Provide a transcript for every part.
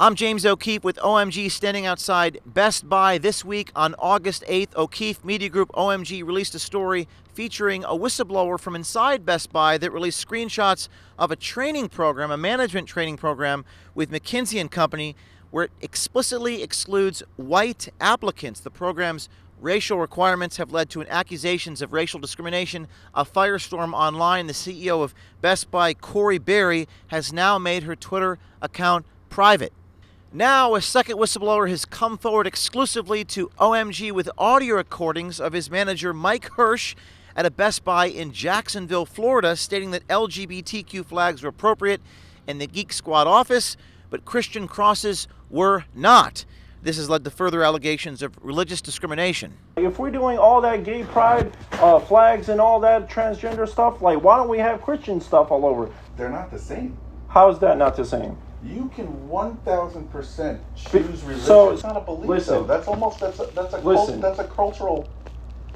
I'm James O'Keefe with OMG standing outside Best Buy this week on August 8th. O'Keefe Media Group OMG released a story featuring a whistleblower from inside Best Buy that released screenshots of a training program, a management training program with McKinsey & Company, where it explicitly excludes white applicants. The program's racial requirements have led to accusations of racial discrimination, a firestorm online. The CEO of Best Buy, Corey Berry, has now made her Twitter account private. Now, a second whistleblower has come forward exclusively to OMG with audio recordings of his manager, Mike Hirsch, at a Best Buy in Jacksonville, Florida, stating that LGBTQ flags were appropriate in the Geek Squad office, but Christian crosses were not. This has led to further allegations of religious discrimination. If we're doing all that gay pride flags and all that transgender stuff, like, why don't we have Christian stuff all over? They're not the same. How is that not the same? You can 1,000% choose religion. So, it's not a belief, listen, though. That's a cultural.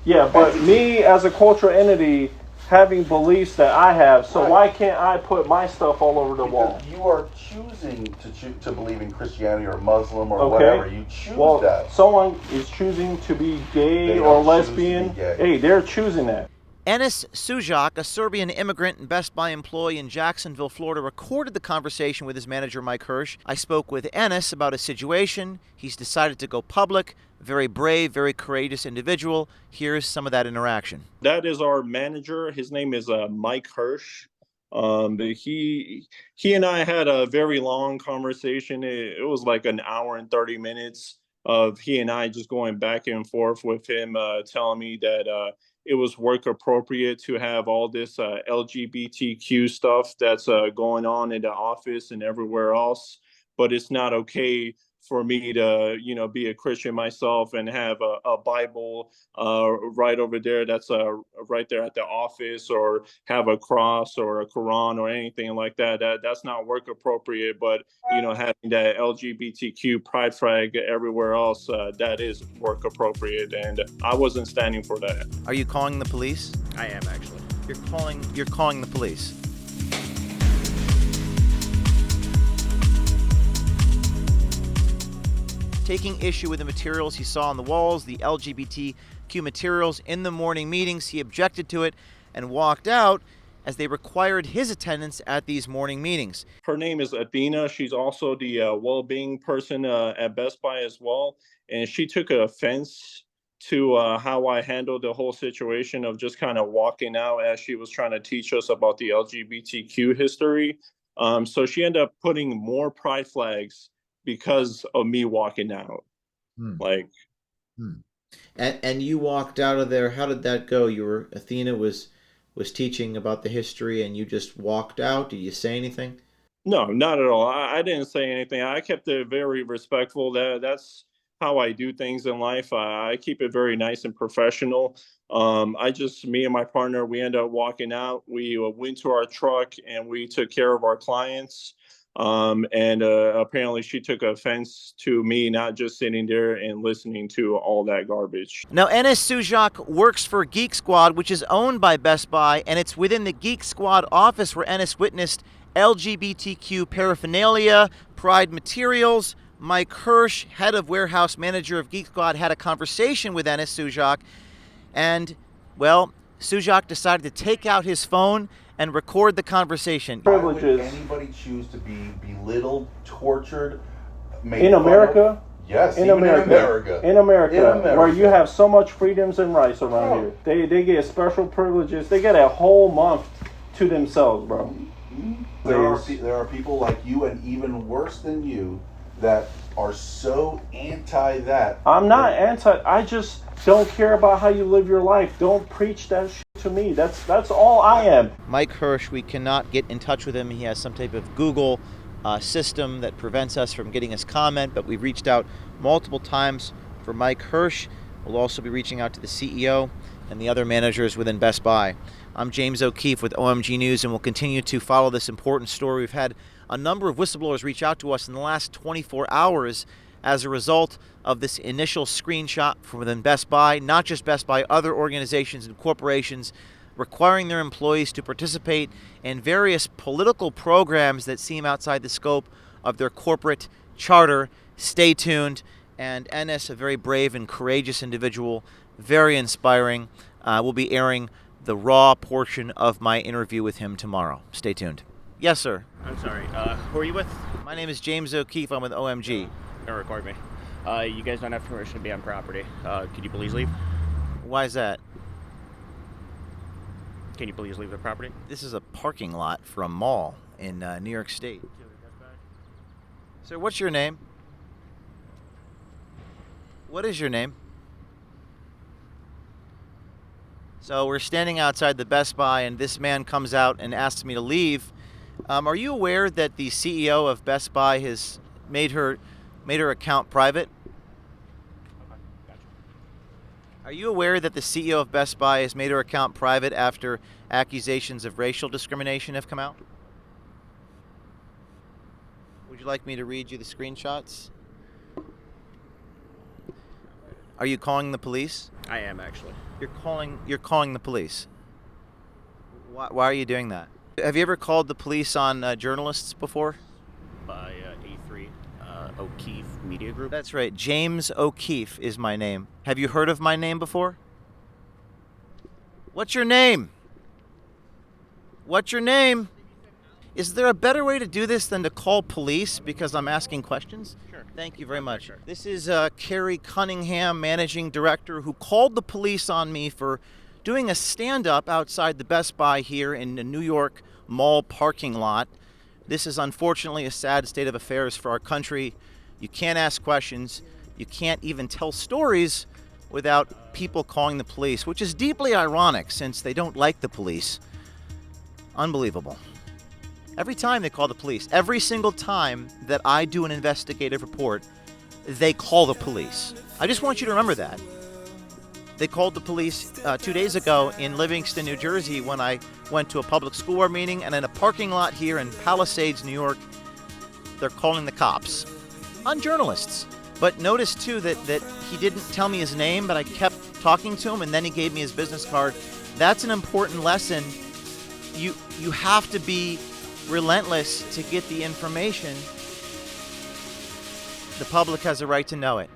Yeah, but me as a cultural entity having beliefs that I have, so why can't I put my stuff all over the wall? You are choosing to believe in Christianity or Muslim or whatever. You choose that. Someone is choosing to be gay or lesbian. Hey, they're choosing that. Enis Sujak, a Serbian immigrant and Best Buy employee in Jacksonville, Florida, recorded the conversation with his manager, Mike Hirsch. I spoke with Enis about his situation. He's decided to go public. Very brave, very courageous individual. Here's some of that interaction. That is our manager. His name is Mike Hirsch. He and I had a very long conversation. It was like an hour and 30 minutes of he and I just going back and forth with him, telling me that it was work appropriate to have all this LGBTQ stuff that's going on in the office and everywhere else, but it's not okay for me to, be a Christian myself and have a Bible right over there that's right there at the office, or have a cross or a Quran or anything like that. That's not work appropriate, but having that LGBTQ pride flag everywhere else, that is work appropriate, and I wasn't standing for that. Are you calling the police? I am, actually. You're calling the police. Taking issue with the materials he saw on the walls, the LGBTQ materials in the morning meetings. He objected to it and walked out as they required his attendance at these morning meetings. Her name is Athena. She's also the well-being person at Best Buy as well. And she took offense to how I handled the whole situation of just kind of walking out as she was trying to teach us about the LGBTQ history. So she ended up putting more pride flags because of me walking out. And you walked out of there. How did that go? Athena was teaching about the history and you just walked out. Did you say anything? No, not at all. I didn't say anything. I kept it very respectful. That's how I do things in life. I keep it very nice and professional. Me and my partner, we ended up walking out. We went to our truck and we took care of our clients. Apparently she took offense to me not just sitting there and listening to all that garbage. Now, Enis Sujak works for Geek Squad, which is owned by Best Buy, and it's within the Geek Squad office where Enis witnessed LGBTQ paraphernalia, pride materials. Mike Hirsch, head of warehouse manager of Geek Squad, had a conversation with Enis Sujak, and, Sujak decided to take out his phone and record the conversation. Why would anybody choose to be belittled, tortured, made in America? Yes, in America, where you have so much freedoms and rights around here. They get special privileges. They get a whole month to themselves, bro. There are people like you, and even worse than you, that are so anti that. I'm not anti. I just don't care about how you live your life. Don't preach that shit to me. That's all I am. Mike Hirsch, we cannot get in touch with him. He has some type of Google system that prevents us from getting his comment, but we've reached out multiple times for Mike Hirsch. We'll also be reaching out to the CEO and the other managers within Best Buy. I'm James O'Keefe with OMG News, and we'll continue to follow this important story. We've had a number of whistleblowers reach out to us in the last 24 hours as a result of this initial screenshot from within Best Buy, not just Best Buy, other organizations and corporations requiring their employees to participate in various political programs that seem outside the scope of their corporate charter. Stay tuned. And Ennis, a very brave and courageous individual, very inspiring. We'll be airing the raw portion of my interview with him tomorrow. Stay tuned. Yes, sir. I'm sorry. Who are you with? My name is James O'Keefe. I'm with OMG. Don't record me. You guys don't have permission to be on property. Could you please leave? Why is that? Can you please leave the property? This is a parking lot for a mall in New York State. Sir, what's your name? What is your name? So we're standing outside the Best Buy, and this man comes out and asks me to leave. Are you aware that the CEO of Best Buy has made her account private? Okay, gotcha. Are you aware that the CEO of Best Buy has made her account private after accusations of racial discrimination have come out? Would you like me to read you the screenshots? Are you calling the police? I am actually. You're calling the police. Why are you doing that? Have you ever called the police on journalists before? By A3 O'Keefe Media Group. That's right. James O'Keefe is my name. Have you heard of my name before? What's your name? What's your name? Is there a better way to do this than to call police because I'm asking questions? Sure. Thank you very much. Sure. This is Carrie Cunningham, managing director, who called the police on me for doing a stand-up outside the Best Buy here in the New York Mall parking lot. This is unfortunately a sad state of affairs for our country. You can't ask questions. You can't even tell stories without people calling the police, which is deeply ironic since they don't like the police. Unbelievable. Every time they call the police, every single time that I do an investigative report, they call the police. I just want you to remember that. They called the police 2 days ago in Livingston, New Jersey, when I went to a public school board meeting, and in a parking lot here in Palisades, New York, they're calling the cops on journalists. But notice, too, that he didn't tell me his name, but I kept talking to him, and then he gave me his business card. That's an important lesson. You have to be relentless to get the information. The public has a right to know it.